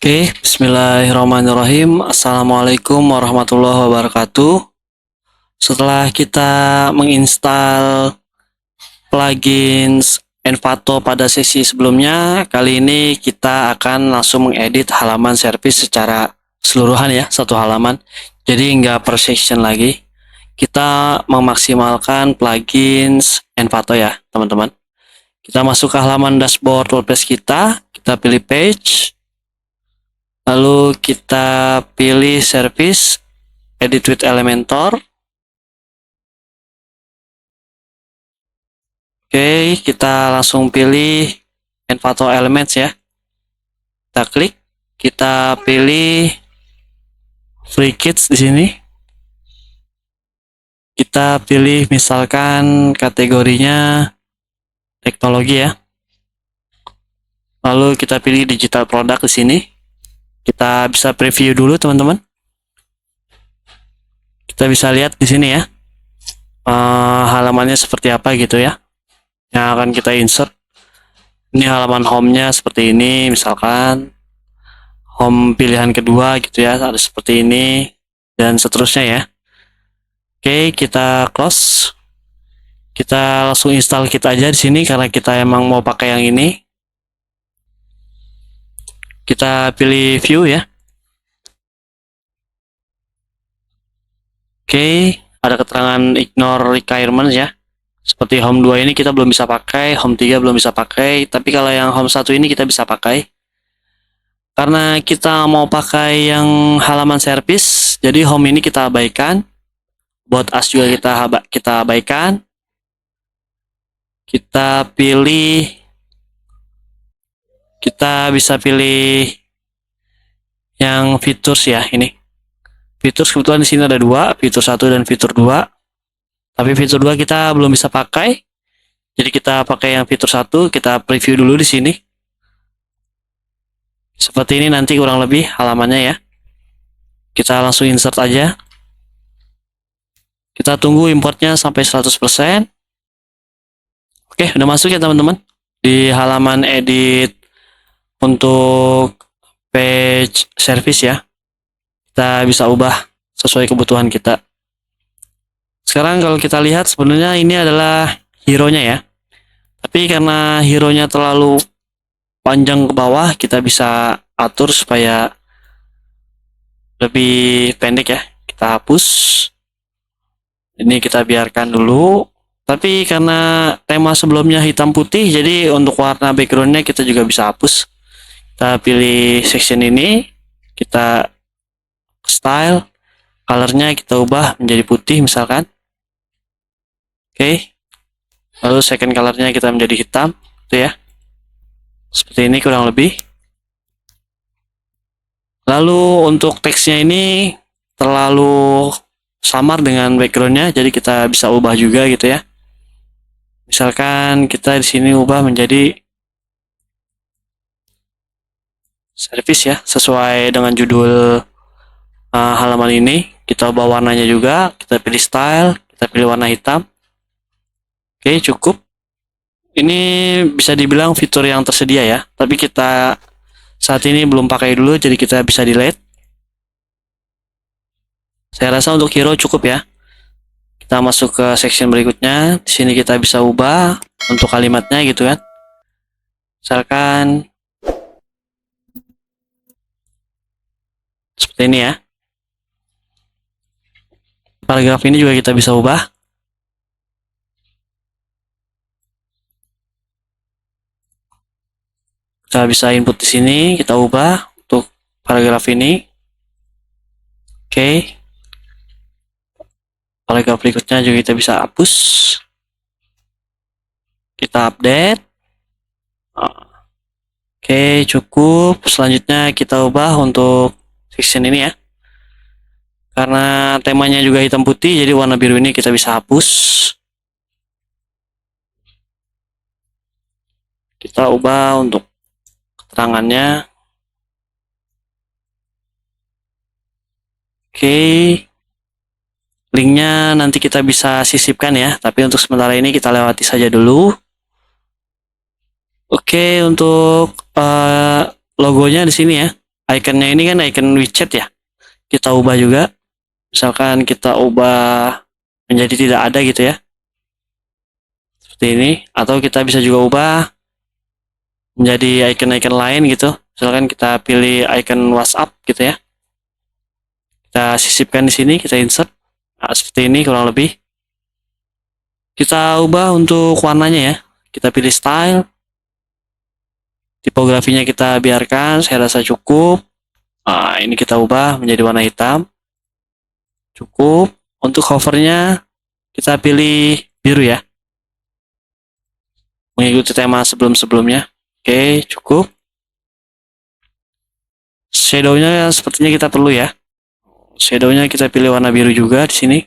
Oke, bismillahirrahmanirrahim. Assalamualaikum warahmatullahi wabarakatuh. Setelah kita menginstal plugins Envato pada sesi sebelumnya, kali ini kita akan langsung mengedit halaman service secara keseluruhan ya, satu halaman. Jadi nggak per section lagi. Kita memaksimalkan plugins Envato ya, teman-teman. Kita masuk ke halaman dashboard WordPress kita pilih page, lalu kita pilih service, edit with Elementor. Oke, kita langsung pilih Envato Elements ya. Kita klik, kita pilih Free Kits di sini. Kita pilih misalkan kategorinya teknologi ya. Lalu kita pilih digital product di sini. Kita bisa preview dulu teman-teman. Kita bisa lihat di sini ya, halamannya seperti apa gitu ya, yang akan kita insert. Ini halaman home-nya seperti ini, misalkan home pilihan kedua gitu ya, ada seperti ini dan seterusnya ya. Oke, kita close. Kita langsung install kit aja di sini karena kita emang mau pakai yang ini. Kita pilih view ya. Oke, ada keterangan ignore requirements ya. Seperti home 2 ini kita belum bisa pakai, home 3 belum bisa pakai, tapi kalau yang home 1 ini kita bisa pakai. Karena kita mau pakai yang halaman service, jadi home ini kita abaikan. About us juga kita abaikan. Kita bisa pilih yang features ya, ini. Features kebetulan di sini ada dua, fitur 1 dan fitur 2. Tapi fitur 2 kita belum bisa pakai. Jadi kita pakai yang fitur 1, kita preview dulu di sini. Seperti ini nanti kurang lebih halamannya ya. Kita langsung insert aja. Kita tunggu importnya sampai 100%. Oke, udah masuk ya teman-teman. Di halaman edit untuk page service ya. Kita bisa ubah sesuai kebutuhan kita. Sekarang kalau kita lihat sebenarnya ini adalah hero-nya ya. Tapi karena hero-nya terlalu panjang ke bawah, kita bisa atur supaya lebih pendek ya. Kita hapus. Ini kita biarkan dulu. Tapi karena tema sebelumnya hitam putih, jadi untuk warna background-nya kita juga bisa hapus. Kita pilih section ini, kita style, color-nya kita ubah menjadi putih misalkan. Oke. Lalu second color-nya kita menjadi hitam, gitu ya. Seperti ini kurang lebih. Lalu untuk teksnya ini terlalu samar dengan background-nya, jadi kita bisa ubah juga gitu ya. Misalkan kita di sini ubah menjadi service ya, sesuai dengan judul halaman ini. Kita ubah warnanya juga, kita pilih style, kita pilih warna hitam. Oke, cukup. Ini bisa dibilang fitur yang tersedia ya, tapi kita saat ini belum pakai dulu, jadi kita bisa delete. Saya rasa untuk hero cukup ya. Kita masuk ke section berikutnya. Di sini kita bisa ubah untuk kalimatnya gitu kan. Misalkan seperti ini ya. Paragraf ini juga kita bisa ubah. Kita bisa input di sini, kita ubah untuk paragraf ini. Oke. Paragraf berikutnya juga kita bisa hapus. Kita update. Oke, cukup. Selanjutnya kita ubah untuk section ini ya. Karena temanya juga hitam putih, jadi warna biru ini kita bisa hapus. Kita ubah untuk keterangannya. Oke. Linknya nanti kita bisa sisipkan ya, tapi untuk sementara ini kita lewati saja dulu. Oke, untuk logonya di sini ya. ikonnya ini kan icon widget ya, kita ubah juga. Misalkan kita ubah menjadi tidak ada gitu ya, seperti ini. Atau kita bisa juga ubah menjadi icon-icon lain gitu. Misalkan kita pilih icon WhatsApp gitu ya, kita sisipkan di sini, kita insert. Nah, seperti ini kurang lebih. Kita ubah untuk warnanya ya, kita pilih style, tipografinya kita biarkan, saya rasa cukup. Nah, ini kita ubah menjadi warna hitam, cukup. Untuk covernya kita pilih biru ya, mengikuti tema sebelum-sebelumnya. Oke, cukup. Shadownya sepertinya kita perlu ya, shadownya kita pilih warna biru juga di sini.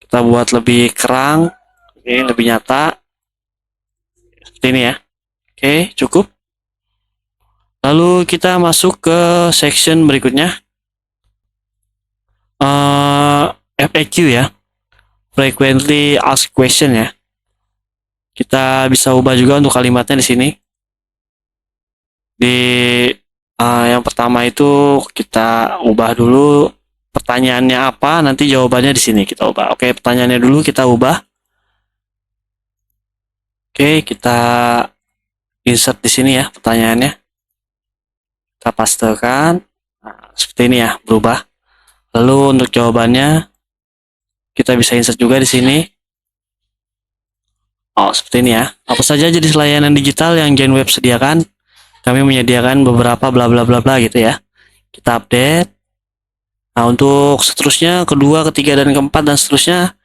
Kita buat lebih kerang, oke, lebih nyata, seperti ini ya. Oke, cukup. Lalu kita masuk ke section berikutnya, FAQ ya, frequently asked question ya. Kita bisa ubah juga untuk kalimatnya di sini. Di yang pertama itu kita ubah dulu pertanyaannya apa, nanti jawabannya di sini kita ubah. Oke, pertanyaannya dulu kita ubah. Oke, kita insert di sini ya pertanyaannya. Kita pastekan. Nah, seperti ini ya, berubah. Lalu untuk jawabannya kita bisa insert juga di sini. Oh, seperti ini ya. Apa saja jenis layanan digital yang Gen Web sediakan? Kami menyediakan beberapa bla bla bla bla gitu ya. Kita update. Nah, untuk seterusnya, kedua, ketiga, dan keempat, dan seterusnya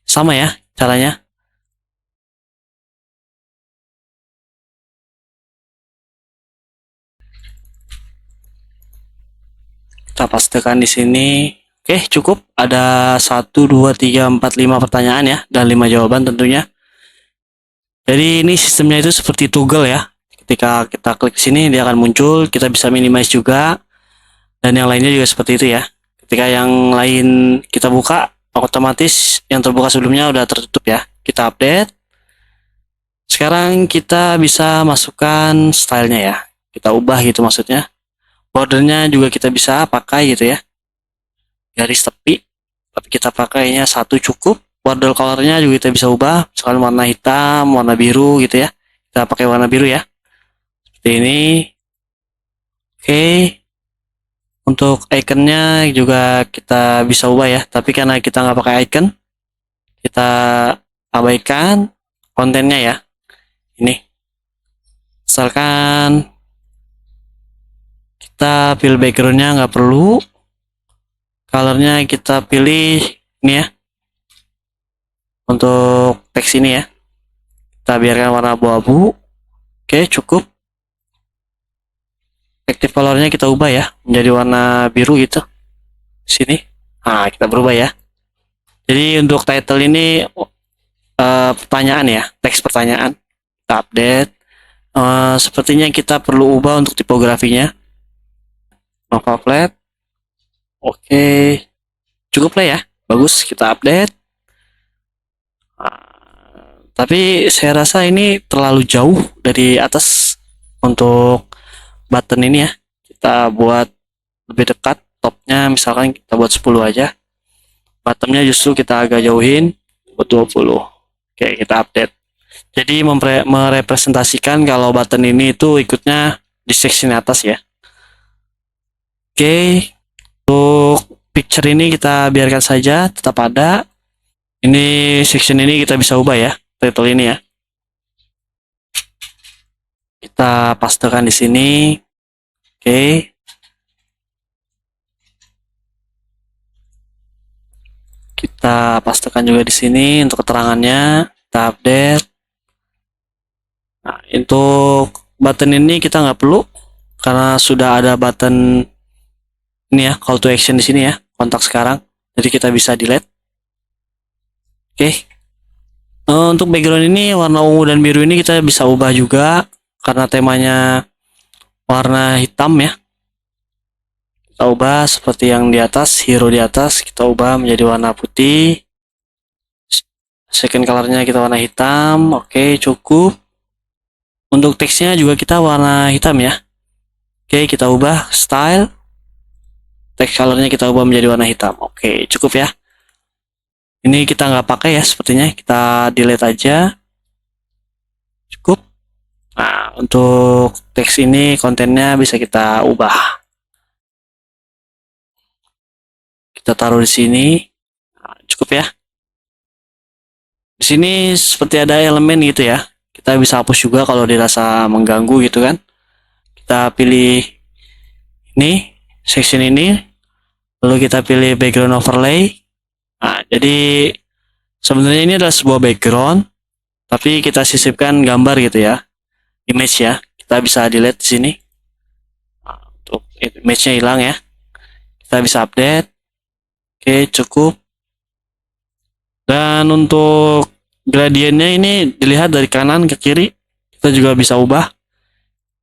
sama ya caranya. Kita pastikan di sini. Oke, cukup. Ada 1, 2, 3, 4, 5 pertanyaan ya, dan 5 jawaban tentunya. Jadi ini sistemnya itu seperti toggle ya. Ketika kita klik sini, dia akan muncul. Kita bisa minimize juga. Dan yang lainnya juga seperti itu ya. Ketika yang lain kita buka, otomatis yang terbuka sebelumnya udah tertutup ya. Kita update. Sekarang kita bisa masukkan stylenya ya. Kita ubah gitu maksudnya. Bordernya juga kita bisa pakai gitu ya. Garis tepi. Tapi kita pakainya satu cukup. Border colornya juga kita bisa ubah. Misalkan warna hitam, warna biru gitu ya. Kita pakai warna biru ya. Seperti ini. Oke. Untuk iconnya juga kita bisa ubah ya. Tapi karena kita nggak pakai icon, kita abaikan kontennya ya. Ini. Misalkan kita pilih backgroundnya nggak perlu, colornya kita pilih ini ya, untuk teks ini ya kita biarkan warna abu-abu. Oke, cukup. Active colornya kita ubah ya menjadi warna biru gitu sini. Nah, kita berubah ya. Jadi untuk title ini pertanyaan ya, teks pertanyaan. Kita update. Sepertinya kita perlu ubah untuk tipografinya, Nova Flat. Oke, cukup lah ya, bagus. Kita update. Tapi saya rasa ini terlalu jauh dari atas untuk button ini ya. Kita buat lebih dekat, topnya misalkan kita buat 10 aja. Bottomnya justru kita agak jauhin, buat 20. Oke, kita update. Jadi merepresentasikan kalau button ini itu ikutnya di section atas ya. Oke, untuk picture ini kita biarkan saja tetap ada. Ini section ini kita bisa ubah ya, title ini ya. Kita pastekan di sini. Oke. Kita pastekan juga di sini untuk keterangannya. Kita update. Nah, untuk button ini kita nggak perlu karena sudah ada button ini ya, call to action di sini ya, kontak sekarang. Jadi kita bisa delete. Oke. Untuk background ini warna ungu dan biru ini kita bisa ubah juga karena temanya warna hitam ya. Kita ubah seperti yang di atas, hero di atas, kita ubah menjadi warna putih. Second colornya kita warna hitam. Oke, cukup. Untuk teksnya juga kita warna hitam ya. Oke, kita ubah style, text colornya kita ubah menjadi warna hitam. Oke, cukup ya. Ini kita nggak pakai ya sepertinya, kita delete aja. Cukup. Nah, untuk teks ini kontennya bisa kita ubah. Kita taruh di sini. Nah, cukup ya. Di sini seperti ada elemen gitu ya. Kita bisa hapus juga kalau dirasa mengganggu gitu kan. Kita pilih ini, section ini, lalu kita pilih background overlay. Nah, jadi sebenarnya ini adalah sebuah background, tapi kita sisipkan gambar gitu ya, image ya. Kita bisa delete di sini. Nah, untuk image-nya hilang ya. Kita bisa update. Oke, cukup. Dan untuk gradiennya ini dilihat dari kanan ke kiri. Kita juga bisa ubah.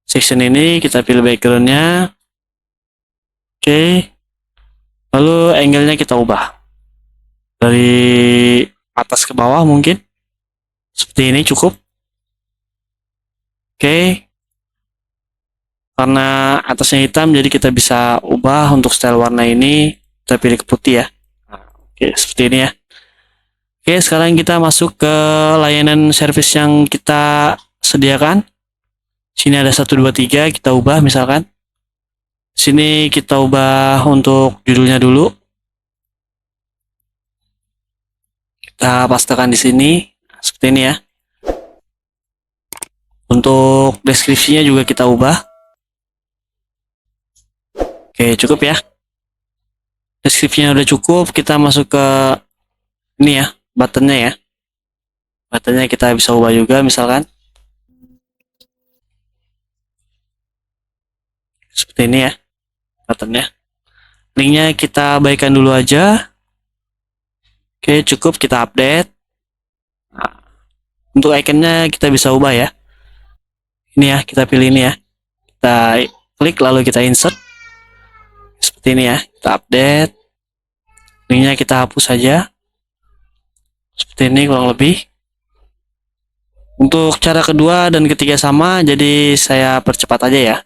Section ini kita pilih backgroundnya. Oke. Lalu angle-nya kita ubah. Dari atas ke bawah mungkin. Seperti ini cukup. Oke. Karena atasnya hitam jadi kita bisa ubah untuk style warna ini. Kita pilih ke putih ya. Oke, seperti ini ya. Oke, sekarang kita masuk ke layanan service yang kita sediakan. Sini ada 1, 2, 3, kita ubah misalkan. Sini kita ubah untuk judulnya dulu. Kita pastekan di sini. Seperti ini ya. Untuk deskripsinya juga kita ubah. Oke, cukup ya. Deskripsinya udah cukup, kita masuk ke ini ya, buttonnya ya. Buttonnya kita bisa ubah juga misalkan. Seperti ini ya, buttonnya. Linknya kita baikkan dulu aja. Oke, cukup, kita update. Nah, untuk ikonnya kita bisa ubah ya. Ini ya, kita pilih ini ya. Kita klik lalu kita insert. Seperti ini ya, kita update. Linknya kita hapus saja. Seperti ini kurang lebih. Untuk cara kedua dan ketiga sama, jadi saya percepat aja ya.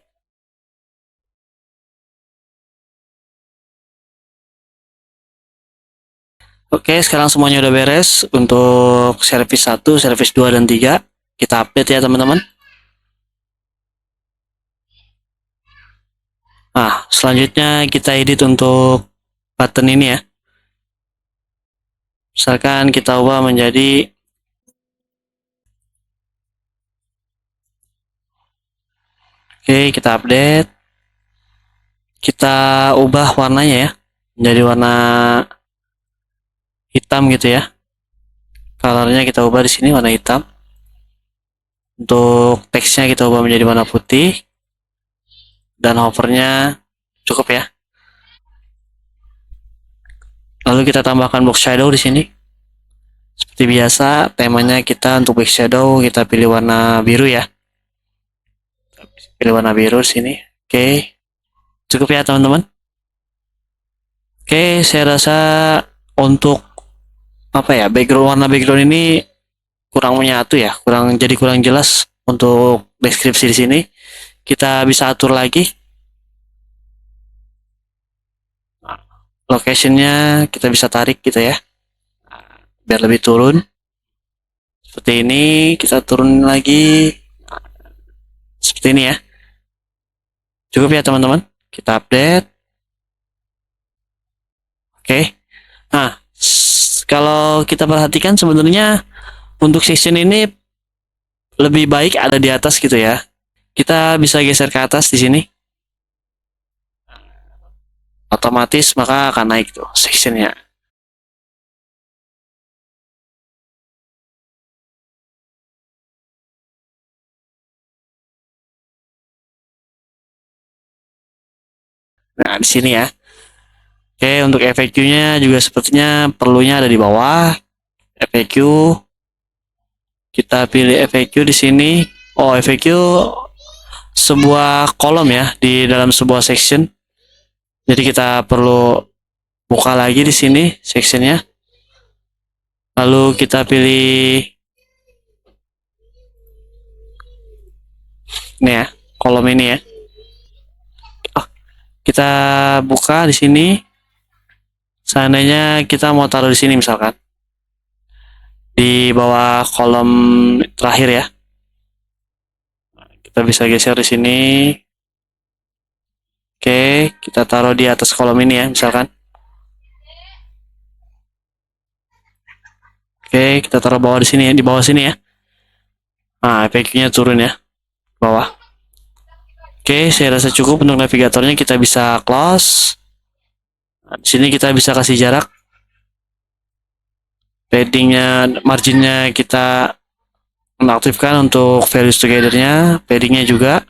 Oke, sekarang semuanya udah beres untuk service 1, service 2, dan 3. Kita update ya teman-teman. Nah, selanjutnya kita edit untuk button ini ya. Misalkan kita ubah menjadi oke, kita update. Kita ubah warnanya ya. Menjadi warna hitam gitu ya. Colornya kita ubah di sini warna hitam. Untuk teksnya kita ubah menjadi warna putih. Dan hovernya cukup ya. Lalu kita tambahkan box shadow di sini. Seperti biasa, temanya kita untuk box shadow kita pilih warna biru ya. Pilih warna biru sini. Oke. Cukup ya teman-teman. Oke, saya rasa untuk apa ya, warna background ini kurang menyatu ya, kurang jelas untuk deskripsi di sini. Kita bisa atur lagi. Locationnya kita bisa tarik gitu ya, biar lebih turun. Seperti ini, kita turun lagi. Seperti ini ya. Cukup ya teman-teman. Kita update. Oke. Nah, kalau kita perhatikan sebenarnya untuk section ini lebih baik ada di atas gitu ya. Kita bisa geser ke atas di sini. Otomatis maka akan naik tuh sectionnya. Nah, di sini ya. Oke, untuk FAQ-nya juga sepertinya perlunya ada di bawah. FAQ, kita pilih FAQ di sini. Oh, FAQ sebuah kolom ya di dalam sebuah section. Jadi kita perlu buka lagi di sini sectionnya. Lalu kita pilih ini ya, kolom ini ya. kita buka di sini. Seandainya kita mau taruh di sini misalkan di bawah kolom terakhir ya, kita bisa geser di sini. Oke, kita taruh di atas kolom ini ya misalkan. Oke, kita taruh bawah di sini ya, di bawah sini ya. Nah, efeknya turun ya, bawah. Oke, saya rasa cukup untuk navigatornya. Kita bisa close. Nah, di sini kita bisa kasih jarak. Paddingnya, marginnya kita nonaktifkan untuk values together-nya, paddingnya juga.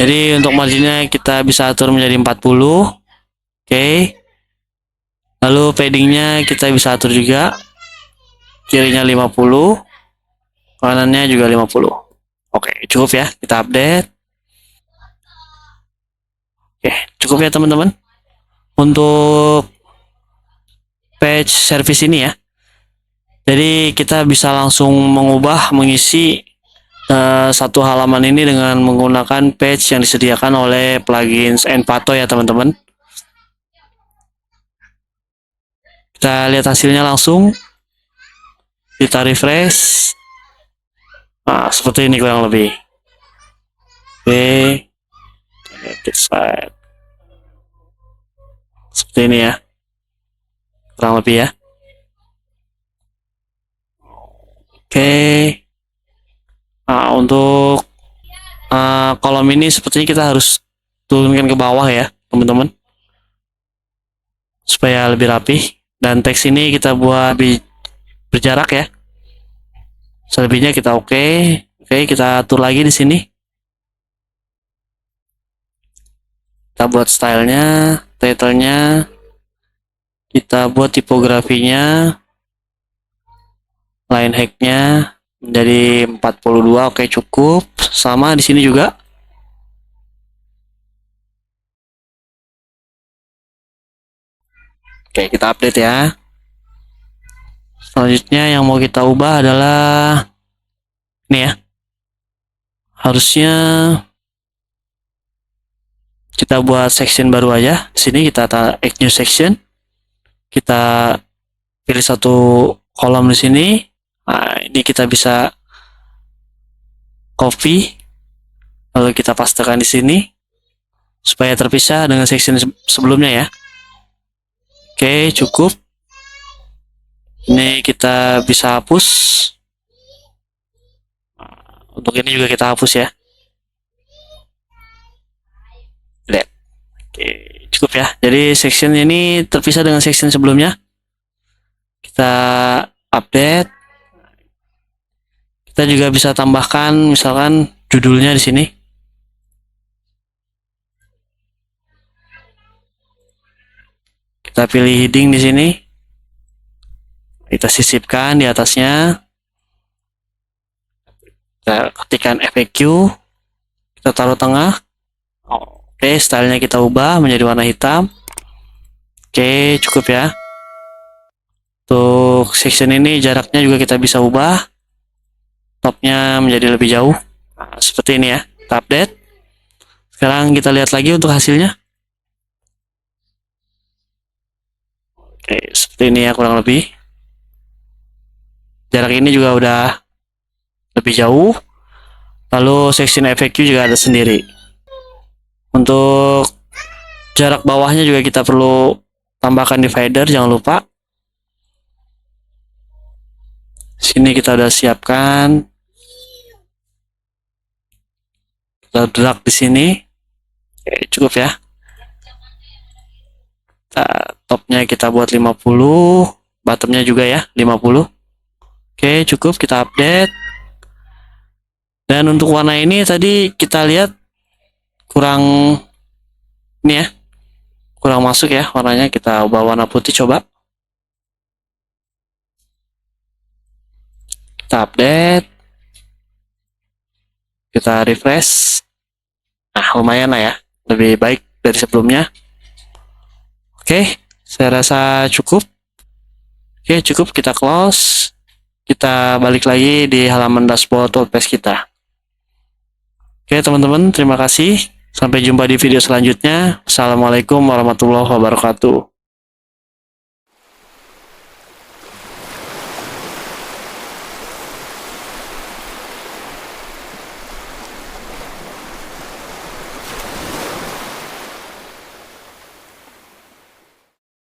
Jadi untuk marginnya kita bisa atur menjadi 40. Oke. Lalu paddingnya kita bisa atur juga. Kirinya 50, kanannya juga 50. Oke, cukup ya, kita update. Oke, cukup ya teman-teman untuk page service ini ya. Jadi kita bisa langsung mengubah, mengisi satu halaman ini dengan menggunakan page yang disediakan oleh plugins Envato ya teman-teman. Kita lihat hasilnya langsung. Kita refresh. Nah, seperti ini kurang lebih. Oke. Seperti ini ya. Kurang lebih ya. Oke. Nah, untuk kolom ini sepertinya kita harus turunkan ke bawah ya, teman-teman. Supaya lebih rapi. Dan teks ini kita buat lebih berjarak ya. Selebihnya kita oke. Oke, kita atur lagi di sini. Kita buat stylenya, title-nya, kita buat tipografinya, line height-nya menjadi 42. Oke, cukup. Sama di sini juga. Oke, kita update ya. Selanjutnya yang mau kita ubah adalah ini ya. Harusnya kita buat section baru aja. Di sini kita add new section. Kita pilih satu kolom di sini. Nah, ini kita bisa copy, lalu kita pastekan di sini supaya terpisah dengan section sebelumnya ya. Oke, cukup. Ini kita bisa hapus. Untuk ini juga kita hapus ya. Lihat. Oke, cukup ya. Jadi section ini terpisah dengan section sebelumnya. Kita update. Kita juga bisa tambahkan misalkan judulnya di sini. Kita pilih heading di sini. Kita sisipkan di atasnya. Kita ketikkan FAQ. Kita taruh tengah. Oke, stylenya kita ubah menjadi warna hitam. Oke, cukup ya. Untuk section ini jaraknya juga kita bisa ubah. Topnya menjadi lebih jauh. Nah, seperti ini ya. Kita update. Sekarang kita lihat lagi untuk hasilnya. Oke, seperti ini ya kurang lebih. Jarak ini juga udah lebih jauh. Lalu section FAQ juga ada sendiri. Untuk jarak bawahnya juga kita perlu tambahkan divider, jangan lupa. Sini kita udah siapkan. Kita drag di sini. Oke, cukup ya. Topnya kita buat 50, bottomnya juga ya 50. Oke, cukup, kita update. Dan untuk warna ini tadi kita lihat kurang ini ya, kurang masuk ya warnanya. Kita ubah warna putih coba. Kita update. Kita refresh. Nah, lumayan lah ya, lebih baik dari sebelumnya. Oke, saya rasa cukup. Oke, cukup, kita close. Kita balik lagi di halaman dashboard WordPress kita. Oke teman-teman, terima kasih. Sampai jumpa di video selanjutnya. Assalamualaikum warahmatullahi wabarakatuh.